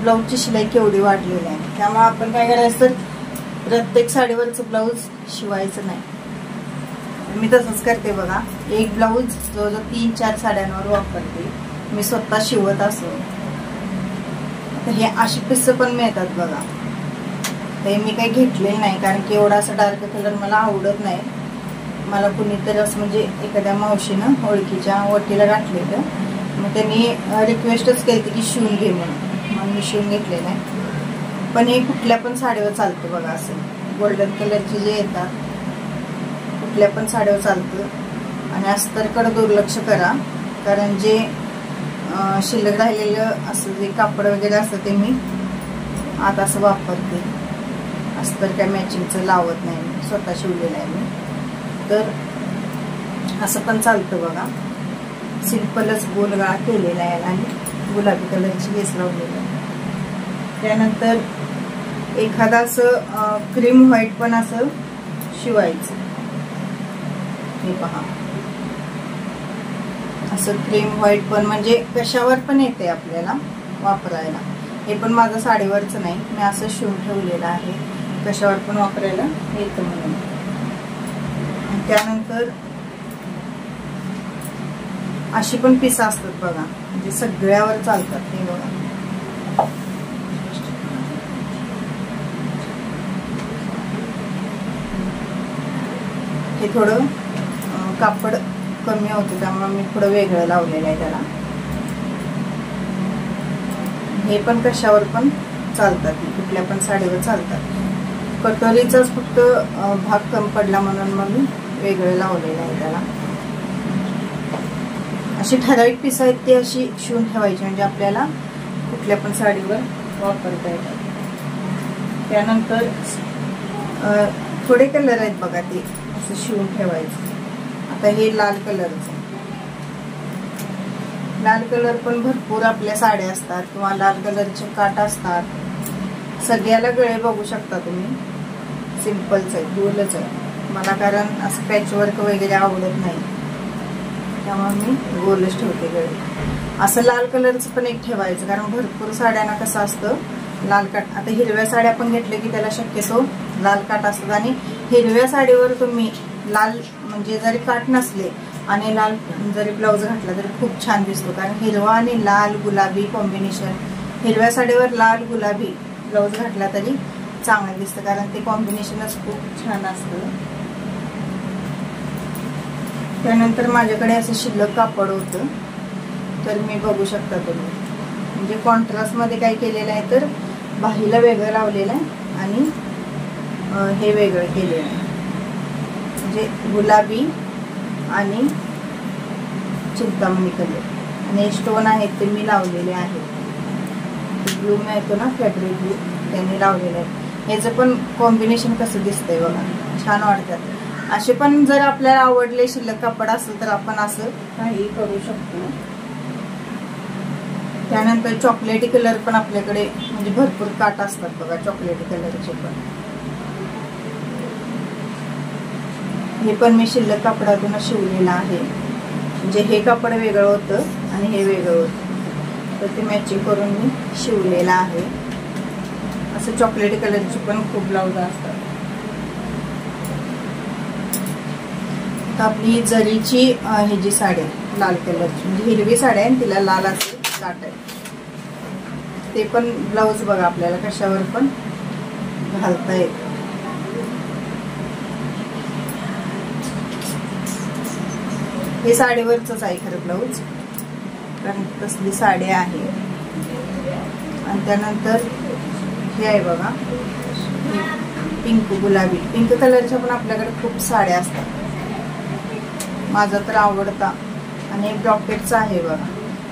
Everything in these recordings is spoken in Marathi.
ब्लाऊजची शिलाई केवढी वाढलेली आहे. त्यामुळे आपण काय करायचं तर प्रत्येक साडीवरचं ब्लाऊज शिवायचं नाही. मी तसंच करते बघा. एक ब्लाऊज जवळजवळ 3-4 साड्यांवर वापरते मी स्वतः शिवत असो. हे अशी पिसं पण मिळतात बघा. ते मी काही घेतलेले नाही कारण की एवढा असा डार्क कलर मला आवडत नाही. मला कुणीतरी असं म्हणजे एखाद्या मावशीनं ओळखीच्या वटीला घातलेलं, मग त्यांनी रिक्वेस्टच केली की शिवून घे म्हणून मी शिवून घेतलेलं आहे. पण हे कुठल्या पण साडीवर चालतं बघा. असं गोल्डन कलरचे जे येतात कुठल्या पण साडीवर चालतं. आणि अस्तरकडे दुर्लक्ष करा कारण जे शिल्लक राहिलेलं असं जे कापड वगैरे असतं ते मी आता असं वापरते. अस्तर काय मॅचिंगचं लावत नाही मी, स्वतः शिवलेलं आहे मी. तर असं पण चालतं बघा. सिंपलच गोलगळा केलेला आहे आणि गुलाबी कलरची लेस लावलेली आहे. त्यानंतर एखादा असं क्रीम व्हाईट पण असं शिवायचं. हे पहा असं क्रीम व्हाईट पण म्हणजे कशावर पण येते आपल्याला वापरायला. हे पण माझं साडीवरचं नाही, मी असं शिवून ठेवलेलं आहे. कशावर पण वापरायला येतं म्हणून. त्यानंतर अशी पण पिसं असतात बघा म्हणजे सगळ्यावर चालतात. हे बघा हे थोडं कापड कमी होतं त्यामुळे मी थोडं वेगळं लावलेलं आहे त्याला. हे पण कशावर पण चालतात, कुठल्या पण साडीवर चालतात. कटोरीचाच फक्त भाग कमी पडला म्हणून मग मी वेगळं लावलेलं आहे त्याला. अशी ठराविक पिसं आहेत ती अशी शिवून ठेवायची म्हणजे आपल्याला कुठल्या पण साडीवर वापरता येतात. त्यानंतर थोडे कलर आहेत बघा ते असं शिवून ठेवायचं. आता हे लाल कलरचं, लाल कलर पण भरपूर आपल्या साड्या असतात किंवा लाल कलरचे काट असतात. सगळ्याला गळे बघू शकता तुम्ही. सिंपलच आहे, गोलच आहे मला कारण असं पॅचवर्क वगैरे आवडत नाही त्यामुळे मी गोलच ठेवते गळे. असं लाल कलरचं पण एक ठेवायचं कारण भरपूर साड्यांना कसं असतं लाल काट. आता हिरव्या साड्या पण घेतल्या की त्याला शक्यतो लाल काट असतात आणि हिरव्या साडीवर तुम्ही लाल म्हणजे जरी काट नसले आणि लाल जरी ब्लाऊज घातला तरी खूप छान दिसतो. कारण हिरवा आणि लाल गुलाबी कॉम्बिनेशन, हिरव्या साडीवर लाल गुलाबी ब्लाऊज घातला तरी चांगलं दिसतं कारण ते कॉम्बिनेशनच खूप छान असतं. त्यानंतर माझ्याकडे असं शिल्लक कापड होतं तर मी बघू शकता तुम्ही म्हणजे कॉन्ट्रास्ट मध्ये काय केलेलं आहे तर बाहीला वेगळं लावलेलं आहे आणि हे वेगळं केलेलं आहे म्हणजे गुलाबी आणि चिंतामणी कलर आणि स्टोन आहेत ते मी लावलेले आहेत. ब्लू मिळतो ना फॅब्रिक ब्लू त्यांनी लावलेलं आहे. ह्याचं पण कॉम्बिनेशन कसं दिसतंय बघा, छान वाटतात. असे पण जर आपल्याला आवडले शिल्लक कापड असेल तर आपण असं काही करू शकतो. त्यानंतर चॉकलेटी कलर पण आपल्याकडे म्हणजे भरपूर काट असतात बघा चॉकलेटी कलरचे पण. हे पण मी शिल्लक कापडातून शिवलेलं आहे म्हणजे हे कापड वेगळं होतं आणि हे वेगळं होतं तर ते मॅचिंग करून मी शिवलेलं आहे. असं चॉकलेटी कलरची पण खूप ब्लाऊज असतात. आपली जरीची ही जी साडी आहे लाल कलरची म्हणजे हिरवी साडी आहे तिला लाल असे काट आहे ते पण ब्लाऊज बघा आपल्याला कशावर पण घालता येतं. हे साडीवरच आहे खरं ब्लाऊज कारण तसली साडी आहे. आणि त्यानंतर हे आहे बघा पिंक गुलाबी, पिंक कलरच्या पण आपल्याकडे खूप साड्या असतात. माझा तर आवडता आणि ब्रॉकेटचा आहे बघा,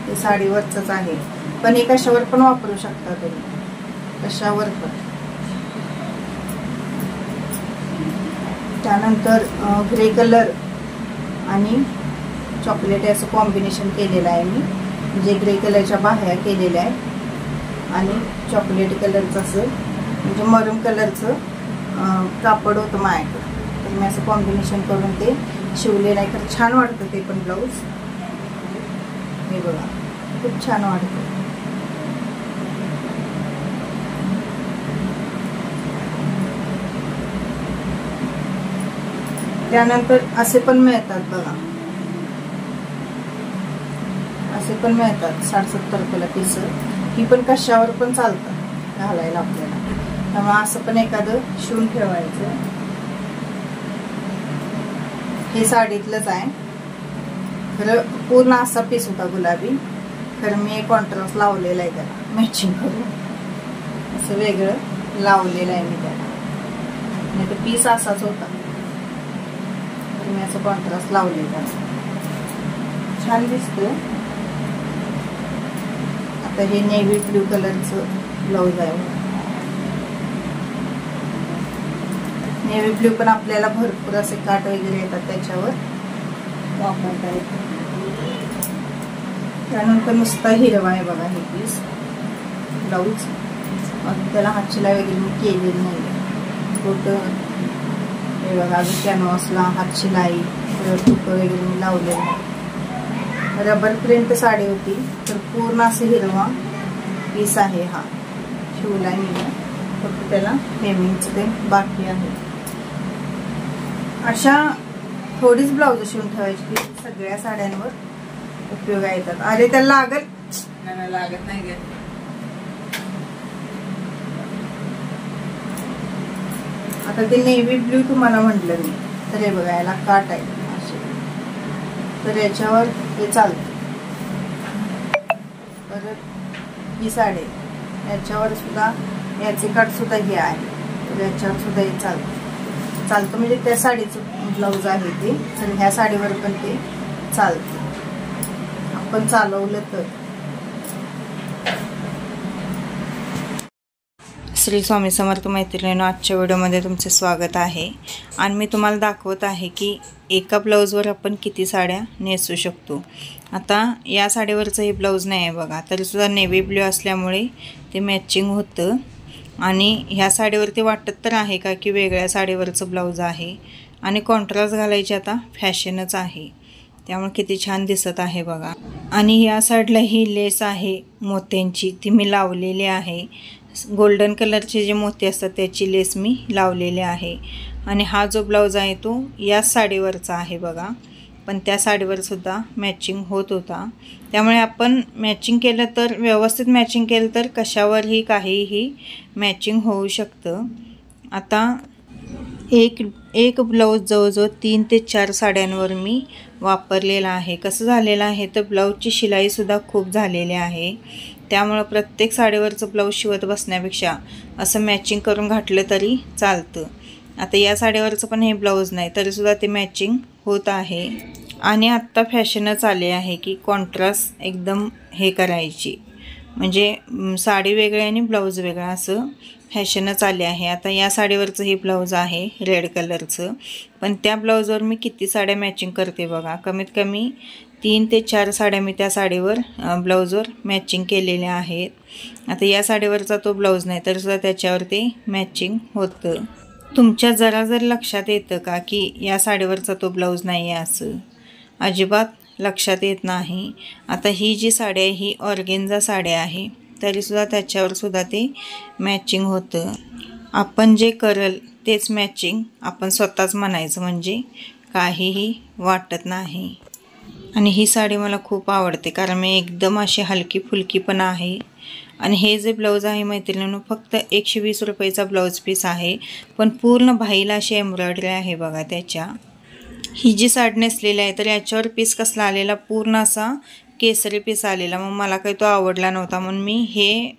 ते साडीवरच आहे पण हे कशावर पण वापरू शकता तुम्ही, कशावर पण. त्यानंतर ग्रे कलर आणि चॉकलेट असं कॉम्बिनेशन केलेलं आहे मी म्हणजे ग्रे कलरच्या बाह्या केलेल्या आहेत आणि चॉकलेट कलरचं असं म्हणजे मरून कलरचं कापड होतं माझ्याकडं तर मी असं कॉम्बिनेशन करून ते शिवलेलं आहे. तर छान वाटतं ते पण ब्लाऊज. हे बघा खूप छान वाटतं. त्यानंतर असे पण मिळतात बघा, असे पण मिळतात 60-70 रुपयाला पीस. ही पण कशावर पण चालतं घालायला आपल्याला, त्यामुळे असं पण एखादं शिवून ठेवायचं. हे साडीतलंच आहे खरं, पूर्ण असा पीस होता गुलाबी. खरं मी कॉन्ट्रास्ट लावलेला आहे त्याला, मॅचिंग करून असं वेगळं लावलेलं आहे मी त्याला. नाही तर पीस असाच होता, तर मी असं कॉन्ट्रास्ट लावलेला, छान दिसतं. आता हे नेव्ही ब्ल्यू कलरचं ब्लाऊज आहे. नेव्ही ब्ल्यू पण आपल्याला भरपूर असे काट वगैरे येतात त्याच्यावर वापरता येतात. त्यानंतर नुसता हिरवा आहे बघा हे पीस ब्लाऊज. त्याला हातशिलाई वगैरे मी केलेली नाही. कुठं हे बघा, कॅनव्हासला हातशिलाई तुकं वगैरे मी लावलेलं नाही. रबर प्रिंट साडी होती, तर पूर्ण असं हिरवा पीस आहे. हा शिवलाय मी, फक्त त्याला हेमिंगचं ते बाकी आहे. अशा थोडीच ब्लाऊज शिवून ठेवायची, सगळ्या साड्यांवर उपयोग येतात. अरे त्याला लागत नाही गे. आता ते नेव्ही ब्ल्यू तुम्हाला म्हटलं मी, तर हे बघा याला काट आहे असे, तर याच्यावर हे चालतं. परत ही साडी, याच्यावर सुद्धा याचे काट सुद्धा हे आहे, तर याच्यावर सुद्धा हे चालतं म्हणजे त्या साडीचं ब्लाऊज आहे ते, तर ह्या साडीवर पण ते चालतं आपण चालवलं तर. श्री स्वामी समर्थ मैत्रिणींनो, आजच्या व्हिडिओमध्ये तुमचे स्वागत आहे. आणि मी तुम्हाला दाखवत आहे की एका ब्लाऊजवर आपण किती साड्या नेसू शकतो. आता या साडीवरचं हे ब्लाऊज नाही आहे बघा, तरीसुद्धा नेव्ही ब्ल्यू असल्यामुळे ते मॅचिंग होतं. आणि ह्या साडीवरती वाटत तर आहे का की वेगळ्या साडीवरचं ब्लाऊज आहे. आणि कॉन्ट्रास्ट घालायची आता फॅशनच आहे, त्यामुळे किती छान दिसत आहे बघा. आणि या साईडला ही लेस आहे मोत्यांची, ती मी लावलेली आहे. गोल्डन कलरचे जे मोती असतात त्याची लेस मी लावलेली आहे. आणि हा जो ब्लाऊज आहे तो याच साडीवरचा आहे बघा, पण त्या साडीवर सुद्धा मॅचिंग होत होता. त्यामुळे आपण मॅचिंग केलं तर, व्यवस्थित मॅचिंग केलं तर कशावरही काहीही मॅचिंग होऊ शकतं. आता एक ब्लाऊज जवळजवळ 3 ते 4 साड्यांवर मी वापरलेला आहे. कसं झालेलं आहे तर ब्लाऊजची शिलाईसुद्धा खूप झालेली आहे. त्यामुळं प्रत्येक साडीवरचं ब्लाऊज शिवत बसण्यापेक्षा असं मॅचिंग करून घातलं तरी चालतं. आता या साडीवरचं पण हे ब्लाऊज नाही तरीसुद्धा ते मॅचिंग होत आहे. आणि आत्ता फॅशनच आले आहे की कॉन्ट्रास्ट एकदम हे करायची, म्हणजे साडी वेगळी आणि ब्लाऊज वेगळा असं फॅशनच आले आहे. आता या साडीवरचं हे ब्लाऊज आहे रेड कलरचं, पण त्या ब्लाऊजवर मी किती साड्या मॅचिंग करते बघा. कमीत कमी 3 ते 4 साड्या मी त्या साडीवर ब्लाऊजवर मॅचिंग केलेल्या आहेत. आता या साडीवरचा तो ब्लाऊज नाही तरीसुद्धा त्याच्यावर ते मॅचिंग होतं. तुमच्या जरा जर लक्षात येतं का की या साडीवरचा तो ब्लाऊज नाही आहे असं? अजिबात लक्षात येत नाही. आता ही जी साडी आहे ही ऑर्गेन्झा साडी आहे, तरीसुद्धा त्याच्यावर सुद्धा ते मॅचिंग होतं. आपण जे करल तेच मॅचिंग आपण स्वतःच म्हणायचं, म्हणजे काहीही वाटत नाही. आणि ही साडी मला खूप आवडते कारण मी एकदम अशी हलकी फुलकी पण आहे. आणि हे जे ब्लाऊज आहे मैत्रिणींनो, फक्त 120 रुपयाचा ब्लाऊज पीस आहे, पण पूर्ण बाहीला अशी एम्ब्रॉयडरी आहे बघा त्याच्या. ही जी साडी नेसलेली आहे तर याच्यावर पीस कसला आलेला, पूर्ण असा केसरी पीस आलेला. मग मला काही तो आवडला नव्हता, म्हणून मी हे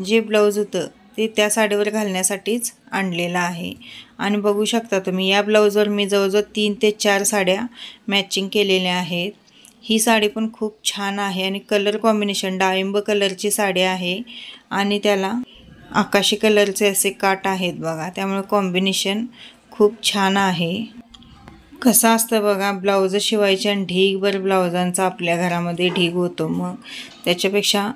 जे ब्लाऊज होतं ते त्या साडीवर घालण्यासाठीच आणलेलं आहे. आणि बघू शकता तुम्ही या ब्लाऊजवर मी जवळजवळ 3 ते 4 साड्या मॅचिंग केलेल्या आहेत. ही साडी पण खूप छान आहे आणि कलर कॉम्बिनेशन डाळिंब कलरची साडी आहे आणि त्याला आकाशी कलरचे असे काट आहेत बघा, त्यामुळे कॉम्बिनेशन खूप छान आहे. कसं असतं बघा, ब्लाऊज शिवायचे आणि ढीगभर ब्लाऊजांचा आपल्या घरामध्ये ढीग होतो. मग त्याच्यापेक्षा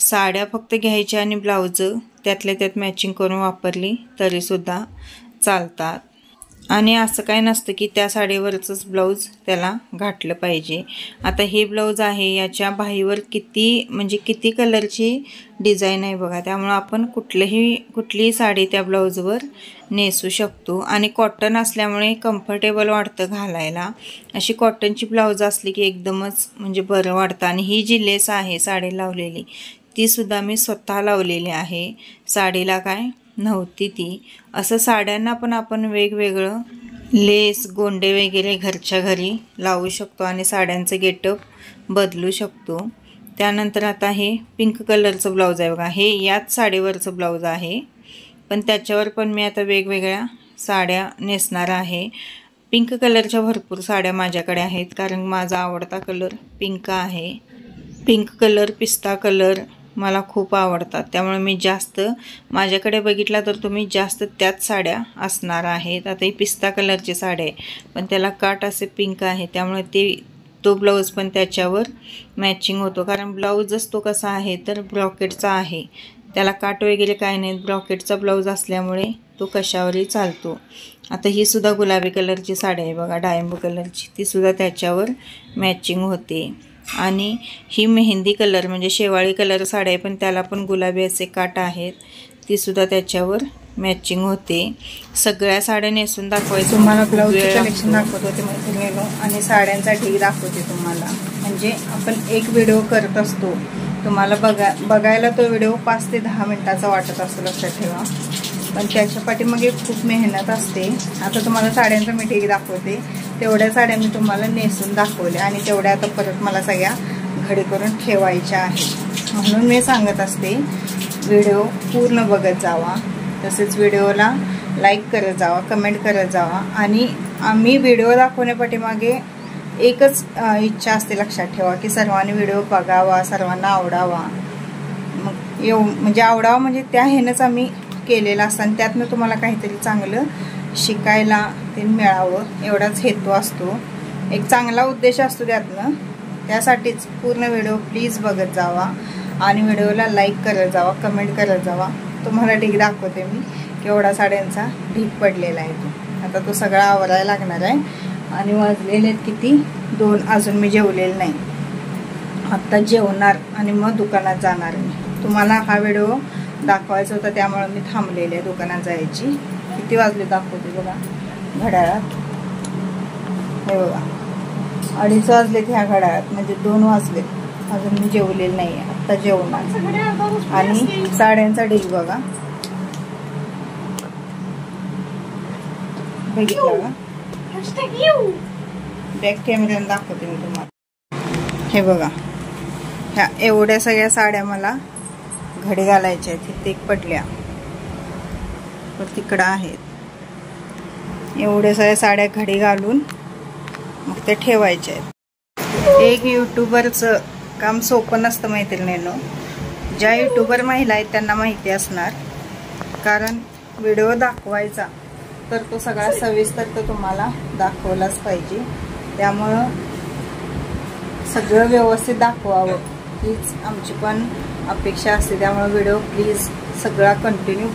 साड्या फक्त घ्यायच्या आणि ब्लाऊज त्यातल्या त्यात मॅचिंग करून वापरली तरीसुद्धा चालतात. आणि असं काय नसतं की त्या साडीवरचंच ब्लाऊज त्याला घातलं पाहिजे. आता हे ब्लाऊज आहे, याच्या बाहीवर किती कलरची डिझाईन आहे बघा. त्यामुळे आपण कुठलीही साडी त्या ब्लाऊजवर नेसू शकतो. आणि कॉटन असल्यामुळे कम्फर्टेबल वाटतं घालायला. अशी कॉटनची ब्लाऊज असली की एकदमच बरं वाटतं. आणि ही जी लेस आहे साडी लावलेली, ती सुद्धा मी स्वतः लावलेली आहे. साडीला काय नव्हती ती. असं साड्यांना पण आपण वेगवेगळं लेस गोंडे वगैरे घरच्या घरी लावू शकतो आणि साड्यांचं गेटअप बदलू शकतो. त्यानंतर आता हे पिंक कलरचं ब्लाऊज आहे बघा. हे याच साडीवरचं ब्लाऊज आहे, पण त्याच्यावर पण मी आता वेगवेगळ्या साड्या नेसणार आहे. पिंक कलरच्या भरपूर साड्या माझ्याकडे आहेत, कारण माझा आवडता कलर पिंक आहे. पिंक कलर, पिस्ता कलर मला खूप आवडतात. त्यामुळे मी जास्त, माझ्याकडे बघितला तर तुम्ही जास्त त्याच साड्या असणार आहेत. आता ही पिस्ता कलरची साडी आहे, पण त्याला काट असे पिंक आहे, त्यामुळे तो ब्लाऊज पण त्याच्यावर मॅचिंग होतो. कारण ब्लाऊजच तो कसा आहे तर ब्रॉकेटचा आहे, त्याला काट वगैरे काय नाही. ब्रॉकेटचा ब्लाऊज असल्यामुळे तो कशावरही चालतो. आता ही सुद्धा गुलाबी कलरची साडी आहे बघा, डाळिंब कलरची, ती सुद्धा त्याच्यावर मॅचिंग होते. आणि ही मेहंदी कलर शेवाळी कलर साडी आहे, पण त्याला पण गुलाबी असे काट आहेत, ती सुद्धा त्याच्यावर मॅचिंग होते. सगळ्या साड्या नेसून दाखवायचं तुम्हाला. ब्लाऊजचं कलेक्शन दाखवत होते मैत्रिणींनो, आणि साड्यांचा ढीग दाखवते तुम्हाला. आपण एक व्हिडिओ करत असतो, तुम्हाला बघायला तो व्हिडिओ 5 ते 10 मिनिटाचा वाटत असतो, लक्षात ठेवा. पण त्याच्या पाठीमागे खूप मेहनत असते. आता तुम्हाला साड्यांचा मी ढीग दाखवते. तेवढ्या साड्या मी तुम्हाला नेसून दाखवल्या, आणि तेवढ्या आता परत मला सगळ्या घडी करून ठेवायच्या आहेत. म्हणून मी सांगत असते व्हिडिओ पूर्ण बघत जावा. तसेच व्हिडिओला लाईक करत जावा, कमेंट करत जावा. आणि आम्ही व्हिडिओ दाखवण्यापाठीमागे एकच इच्छा असते, लक्षात ठेवा, की सर्वांनी व्हिडिओ बघावा, सर्वांना आवडावा. मग आवडावा त्या ह्यानंच आम्ही केलेलं असतं, आणि त्यातनं तुम्हाला काहीतरी चांगलं शिकायला ते मिळावं, एवढाच हेतू असतो. एक चांगला उद्देश असतो त्यातनं. त्यासाठीच पूर्ण व्हिडिओ प्लीज बघत जावा, आणि व्हिडिओला लाईक करत जावा, कमेंट करत जावा. तुम्हाला ढीग दाखवते मी, केवढा साड्यांचा ढीग पडलेला आहे तो. आता तो सगळा आवरायला लागणार आहे. आणि वाजलेले आहेत किती, 2. अजून मी जेवलेलं नाही. आत्ता जेवणार आणि मग दुकानात जाणार मी. तुम्हाला हा व्हिडिओ दाखवायचा होता, त्यामुळे मी थांबलेले आहे दुकानात जायची. किती वाजले दाखवते बघा घड्याळात. हे बघा 2:30 वाजलेत ह्या घड्याळात, 2 वाजलेत. अजून मी जेवलेलं नाही आहे, आत्ता जेवणार. आणि साड्यांचा ढीग बघा, बघितला का? बॅक कॅमेऱ्याने दाखवते मी तुम्हाला. हे बघा, ह्या एवढ्या सगळ्या साड्या मला घडी घालायच्या आहेत. इथे एक पडल्या, पण तिकडं आहेत. एवढ्या सगळ्या साड्या घडी घालून मग ते ठेवायच्या आहेत. एक यूट्यूबरचं काम सोपं नसतं मैत्रिणींनो. ज्या यूट्यूबर महिला आहेत त्यांना माहिती असणार, कारण व्हिडिओ दाखवायचा तर तो सगळा सविस्तर तर तुम्हाला दाखवलाच पाहिजे. त्यामुळं सगळं व्यवस्थित दाखवावं हीच आमची पण अपेक्षा असते. त्यामुळे व्हिडिओ प्लीज सगळा कंटिन्यू